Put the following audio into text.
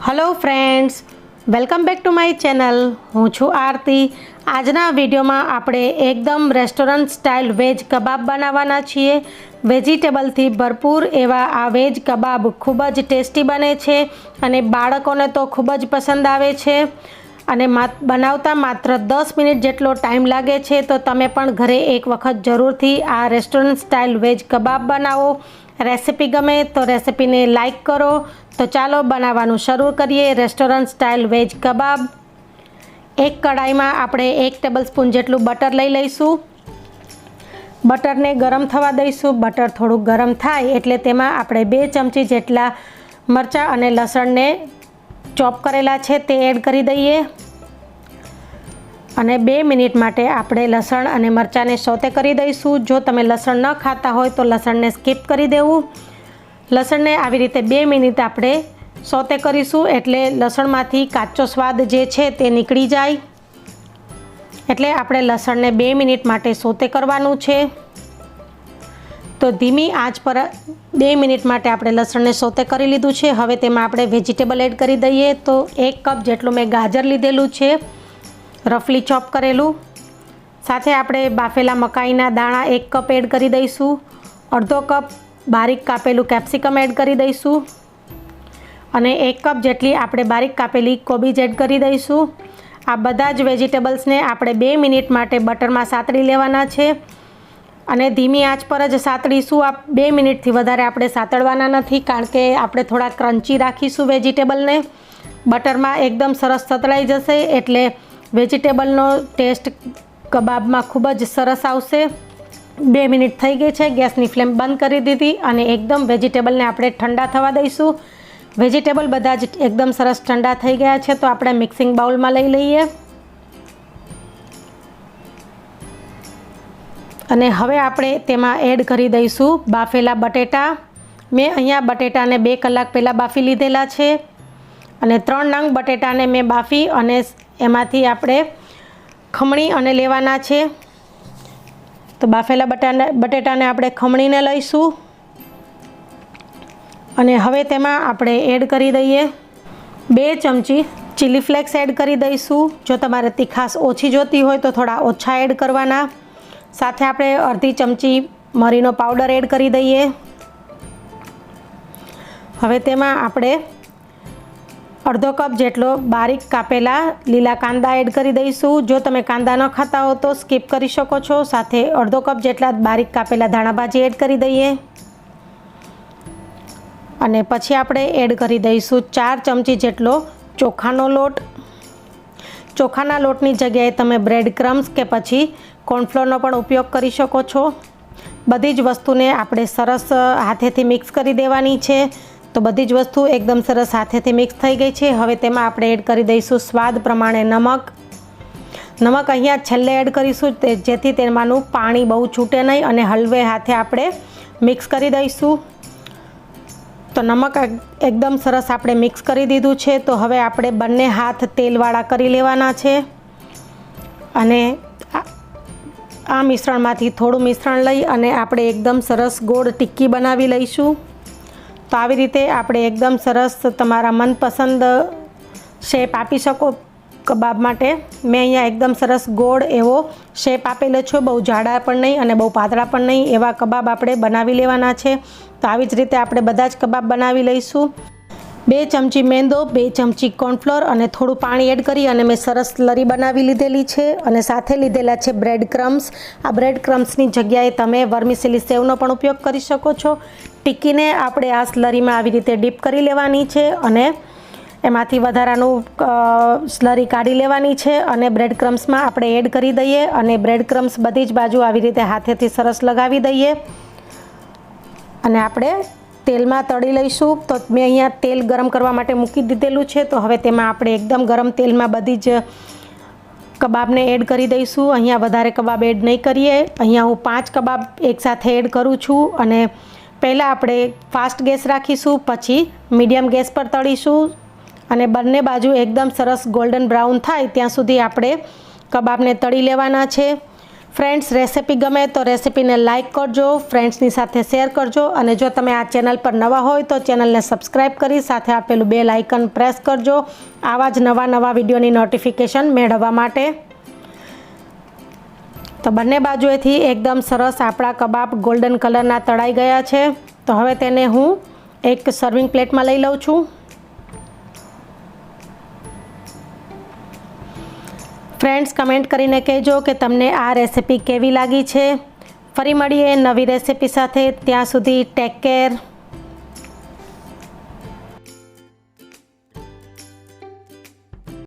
Hello friends, welcome back to my channel. हूँ छू आरती। आजना विडियो में आपणे एकदम रेस्टोरंट स्टाइल वेज कबाब बनावाना छीए। वेजिटेबल थी भरपूर एवा आ वेज कबाब खूब ज टेस्टी बने छे अने बाळकोने तो खूब ज पसंद आवे छे अने बनावता मात्र 10 मिनिट जेटलो टाइम लागे छे। तो तमे पण घरे एक वखत जरूरथी आ रेस्टोरंट स्टाइल वेज कबाब बनावो। रेसिपी गमे तो रेसिपी ने लाइक करो। तो चलो बनावानुं शरू करिए। रेस्टोरंट स्टाइल वेज कबाब। एक कढ़ाई में आपणे 1 टेबलस्पून जेटलू बटर लई लईशुं। बटर ने गरम थवा दईशुं। बटर थोड़ुं गरम थाय एटले तेमां आपणे 2 चमची जेटला मरचा अने लसण ने चॉप करेला छे ते एड करी दईए अने 2 मिनिट माटे आपणे लसण अने मरचा ने सोते करी दईशुं। जो तमे लसण न खाता होय तो लसण ने स्कीप करी देवुं। लसण ने आवी रीते 2 मिनिट आपणे सोते करीशुं एटले लसणमांथी काचो स्वाद जे छे ते નીકળી जाय। एटले आपणे लसण ने 2 मिनिट माटे सोते करवानुं छे। तो धीमी आंच पर 2 मिनिट माटे आपणे लसण ने सोते करी लीधुं छे। हवे तेमां आपणे वेजिटेबल एड करी दईए। तो 1 कप जेटલું मैं गाजर लीधेलुं छे, रफली चॉप करेलू। साथे आपणे बाफेला मकाईना दाणा 1 कप एड करी दईशुं। अर्धो कप बारीक कापेलू कैप्सिकम एड करी दईशुं अने 1 कप जेटली आपणे बारीक कापेली कोबीज एड करी दईशुं। आ बधा ज वेजिटेबल्स ने आपणे 2 मिनिट माटे बटर में सातળી लेवाना छे अने धीमी आंच पर ज सातળીशुं। आ 2 मिनिट थी वधारे आपणे सातळवाना नथी, कारण के आपणे थोड़ा क्रंची राखीशुं वेजिटेबल ने। बटर में एकदम सरस सतळाई जशे एटले वेजिटेबलनो टेस्ट कबाब में खूब ज सरस आवशे। 2 मिनिट थई गई है। गैसनी फ्लेम बंद करी दीधी अने एकदम वेजिटेबल ने आपणे ठंडा थवा दईशुं। वेजिटेबल बधा ज एकदम सरस ठंडा थई गया है। तो आपणे मिक्सिंग बाउल में लई लईए अने हवे आपणे तेमां एड करी दईशुं बाफेला बटेटा। मैं अहींया बटेटा ने 2 कलाक पहला बाफी लीधेला छे अने 3 नंग बटेटा ने मैं बाफी अने एमांथी आपणे खमणी अने लेवाना छे। तो बाफेला बटेटा ने आपणे खमणीने लईशुं अने हवे तेमां आपणे एड करी दईए 2 चमची चिली फ्लेक्स एड करी दईशुं। जो तमारे तीखास ओछी जोती होय तो थोड़ा ओछा एड करवाना। साथे आपणे अर्धी चमची मरीनो पाउडर एड करी दईए। हवे तेमां आपणे अर्धो कप जेटलो बारीक कापेला लीला कांदा एड करी दईशुं। जो तमे कांदा न खाता हो तो स्कीप करी शको छो। साथे अर्धो कप जेटला बारीक कापेला धाणा भाजी एड करी दईए अने पछी आपणे एड करी दईशुं 4 चमची जेटलो चोखानो लोट। चोखाना लोटनी जग्याए तमे ब्रेड क्रम्स के पछी कॉर्नफ्लोरनो पण उपयोग करी शको छो। बधी ज वस्तुने आपणे सरस हाथेथी मिक्स करी देवानी छे। तो बधी ज वस्तु एकदम सरस हाथेथी मिक्स थई गई है। हवे तेमां आपणे एड करी दईशुं स्वाद प्रमाणे नमक। नमक अहींया छेल्ले एड करीशुं जेथी तेमांनुं पाणी बहु छूटे नहीं अने हलवे हाथे आपणे मिक्स करी दईशुं। तो नमक एकदम सरस आपणे मिक्स करी दीधुं छे। तो हवे आपणे बंने हाथ तेलवाळा करी लेवाना छे अने आ मिश्रणमांथी थोड़ुं मिश्रण लई अने आपणे एकदम सरस गोળ टिक्की बनावी लईशुं। तो આવી રીતે આપણે એકદમ સરસ તમારા મનપસંદ શેપ આપી શકો કબાબ માટે। મેં અહીંયા એકદમ સરસ ગોળ એવો શેપ આપેલો છે, બહુ જાડા પણ નહીં અને બહુ પાતળા પણ નહીં, એવા કબાબ આપણે બનાવી લેવાના છે। તો આવી જ રીતે આપણે બધા જ કબાબ બનાવી લઈશું। 2 ચમચી મેંદો, 2 ચમચી કોર્નફ્લોર અને થોડું પાણી એડ કરી અને મેં સરસ સ્લરી બનાવી લીધેલી છે અને સાથે લીધેલા છે બ્રેડ ક્રમ્સ। આ બ્રેડ ક્રમ્સની જગ્યાએ તમે વર્મિસેલી સેવનો પણ ઉપયોગ કરી શકો છો। ટિક્કીને આપણે આ સ્લરીમાં આવી રીતે ડીપ કરી લેવાની છે અને એમાંથી વધારાનું સ્લરી કાઢી લેવાની છે અને બ્રેડ ક્રમ્સમાં આપણે એડ કરી દઈએ અને બ્રેડ ક્રમ્સ બધી જ બાજુ આવી રીતે હાથેથી સરસ લગાવી દઈએ અને આપણે તેલમાં તળી લઈશું। તો મેં અહીંયા તેલ ગરમ કરવા માટે મૂકી દીધેલું છે। તો હવે તેમાં આપણે એકદમ ગરમ તેલમાં બધી જ કબાબને એડ કરી દઈશું। અહીંયા વધારે કબાબ એડ નહીં કરીએ। અહીંયા હું 5 કબાબ એકસાથે એડ કરું છું અને પહેલાં આપણે ફાસ્ટ ગેસ રાખીશું, પછી મીડિયમ ગેસ પર તળીશું અને બંને બાજુ એકદમ સરસ ગોલ્ડન બ્રાઉન થાય ત્યાં સુધી આપણે કબાબને તળી લેવાના છે। ફ્રેન્ડ્સ, રેસિપી ગમે તો રેસિપીને લાઇક કરજો, ફ્રેન્ડ્સની સાથે શેર કરજો અને જો તમે આ ચેનલ પર નવા હોય તો ચેનલને સબસ્ક્રાઈબ કરી સાથે આપેલું બેલ આઇકન પ્રેસ કરજો આવા જ નવા વિડીયોની નોટિફિકેશન મેળવવા માટે. તો બંને બાજુએથી એકદમ સરસ આપણા કબાબ ગોલ્ડન કલરના તળાઈ ગયા છે. તો હવે તેને હું એક સર્વિંગ પ્લેટમાં લઈ લઉં છું. ફ્રેન્ડ્સ, કમેન્ટ કરીને કહેજો કે તમને આ રેસિપી કેવી લાગી છે. ફરી મળીએ નવી રેસિપી સાથે. ત્યાં સુધી ટેક કેર.